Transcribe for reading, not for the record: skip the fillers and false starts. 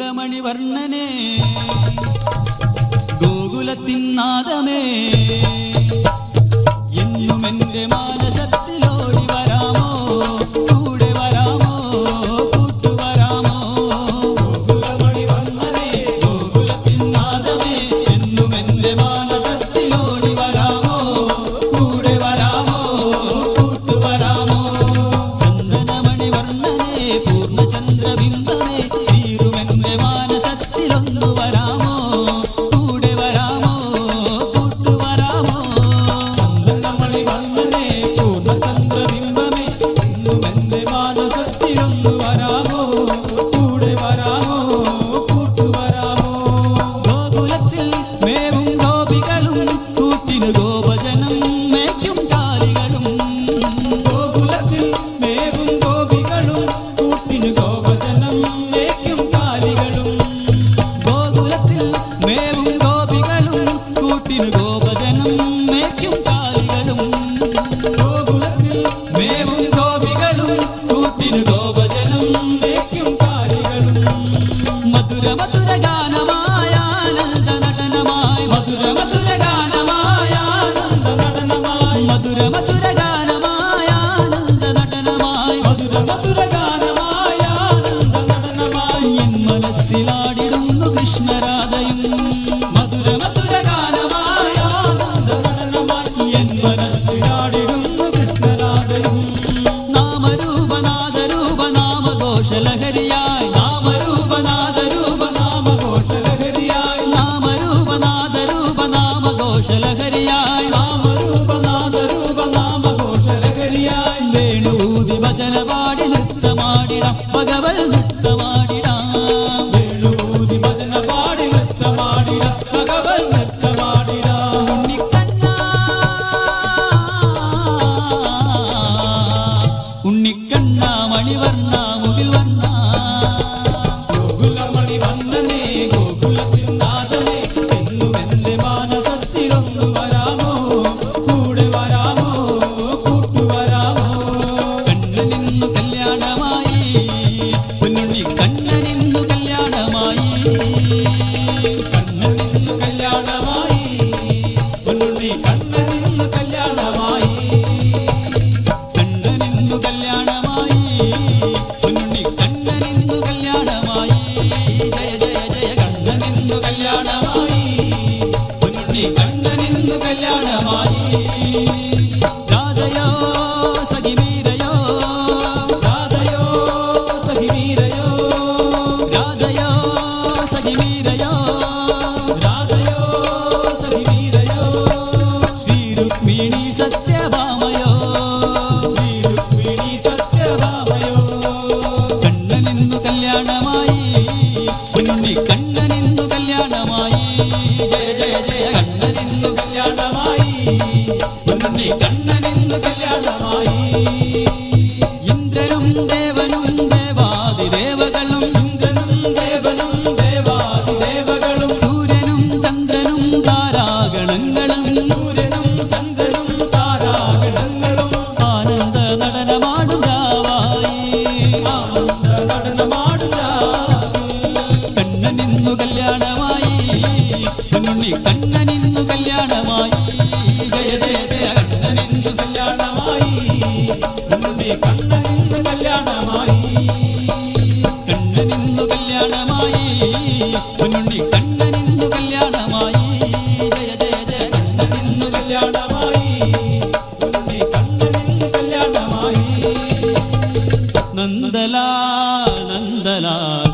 ഗോകുലമണിവർണ്ണനേ ഗോകുലത്തിൻ നാദമേ എന്നും എൻ്റെ മാനസത്തിലോടി വരാമോ കൂടെ വരാമോ കൂട്ടുവരാമോ ഗോകുലമണിവർണ്ണനേ ഗോകുലത്തിൻ നാദമേ എന്നും എൻ്റെ മാനസത്തിലോടി വരാമോ കൂടെ വരാമോ കൂട്ടുവരാമോ ചന്ദ്രനമണിവർണ്ണനേ പൂർണ്ണചന്ദ്രബിംബമേ തീരുമെൻ്റെ മാനസത്തിലൊന്നു വരാമോ കൂടെ വരാമോ കൂട്ടുവരാമോ ചന്ദ്രനമണിവർണ്ണനേ പൂർണ്ണചന്ദ്രബിംബമേ തീരുമെൻ്റെ മാനസത്തിലൊന്നു വരാമോ കൂടെ വരാമോ കൂട്ടുവരാമോ ഗോകുലത്തിൽ മേവും ഗോപികളും കൂട്ടിന് ഗോപജനം മേയ്ക്കും കാലികളും ഗോകുലത്തിൽ മേവും ഗോപികളും കൂട്ടിന് ഗോപജനം മേയ്ക്കും കാലികളും ഗോകുലത്തിൽ മേവും ഗോപികളും കൂട്ടിന് ഗോപജനം മേയ്ക്കും കാലികളും ഗോകുലത്തിൽ മേവും ഗോപികളും കൂട്ടിന് ഗോപജനം മേയ്ക്കും കാലികളും മധുര മധുര ഗാനമായ ആനന്ദ നടനമായി മധുര മധുര ഗാനമായ ആനന്ദ നടനമായി മധുര മധുര ഗാനമായ ആനന്ദ നടനമായി മധുര മധുര ഗാനമായ ആനന്ദ നടനമായി എൻ മനസ്സിലാടിടുന്നു കൃഷ്ണരാധയും മധുര മധുര ഗാനമായ ആനന്ദ നടനമായി എൻ മനസ്സിലാടിടുന്നു കൃഷ്ണരാധയും നാമരൂപനാദരൂപ നാമഘോഷലഹരിയായി നാമരൂപനാദരൂപ നാമഘോഷലഹരിയായി നാമരൂപനാദരൂപ നാമഘോഷലഹരിയായി നാമരൂപനാദരൂപ നാമഘോഷലഹരിയായി വേണുഭൂതി ഭജന പാടി നൃത്തമാടിടാം ഭഗവത് നൃത്തമാടിടാം വേണുഭൂതി ഭജന പാടി നൃത്തമാടിടാം ഭഗവത് നൃത്തമാടിടാം ഉണ്ണിക്കണ്ണ മണിവർണ്ണ മുകിൽ വർണ്ണ ഗോകുലമണിവർണ്ണനേ ഗോകുലത്തിൻ നാദമേ എന്നും എൻ്റെ മാനസത്തിലൊന്നു വരാമോ കൂടെ വരാമോ കൂട്ടുവരാമോ കണ്ണനിന്നു കല്യാണമായി പൊന്നുണ്ണി കണ്ണനിന്നു കല്യാണമായി കണ്ണനിന്നു കല്യാണമായി പൊന്നുണ്ണി കണ്ണനിന്നു കല്യാണമായി കണ്ണനിന്നു കല്യാണമായി പൊന്നുണ്ണി കണ്ണനിന്നു കല്യാണമായി ജയ ജയ ജയ കണ്ണനിന്നു കല്യാണമായി പൊന്നുണ്ണി കണ്ണനിന്നു കല്യാണമായി രാധയോ സഖിവീരയോ രാധയോ സഖിവീരയോ രാധയോ സഖിവീരയോ രാധയോ സഖിവീരയോ ശ്രീരുക്മിണി സത്യഭാമയോ ശ്രീരുക്മിണി സത്യഭാമയോ കണ്ണനിന്നു കല്യാണമായി പൊന്നുണ്ണി കണ്ണനിന്നു കല്യാണമായി ജയ ജയ ജയ കണ്ണനിന്നു കല്യാണമായി പൊന്നുണ്ണി കണ്ണനിന്നു കല്യാണമായി ഇന്ദ്രനും ദേവനും ദേവാദിദേവകളും ഇന്ദ്രനും ദേവനും ദേവാദിദേവകളും സൂര്യനും ചന്ദ്രനും താരാഗണങ്ങളും സൂര്യനും ചന്ദ്രനും താരാഗണങ്ങളും ആനന്ദ നടനമാടും രാവായി ആനന്ദ നടനമാടും കണ്ണനിന്നു കല്യാണമായി പൊന്നുണ്ണി കണ്ണനിന്നു കല്യാണമായി ജയ ജയ ജയ കണ്ണനിന്നു കല്യാണമായി പൊന്നുണ്ണി കണ്ണനിന്നു കല്യാണമായി കണ്ണനിന്നു കല്യാണമായി പൊന്നുണ്ണി കണ്ണനിന്നു കല്യാണമായി ജയ ജയ ജയ കണ്ണനിന്നു കല്യാണമായി പൊന്നുണ്ണി കണ്ണനിന്നു കല്യാണമായി നന്ദലാൽ നന്ദലാൽ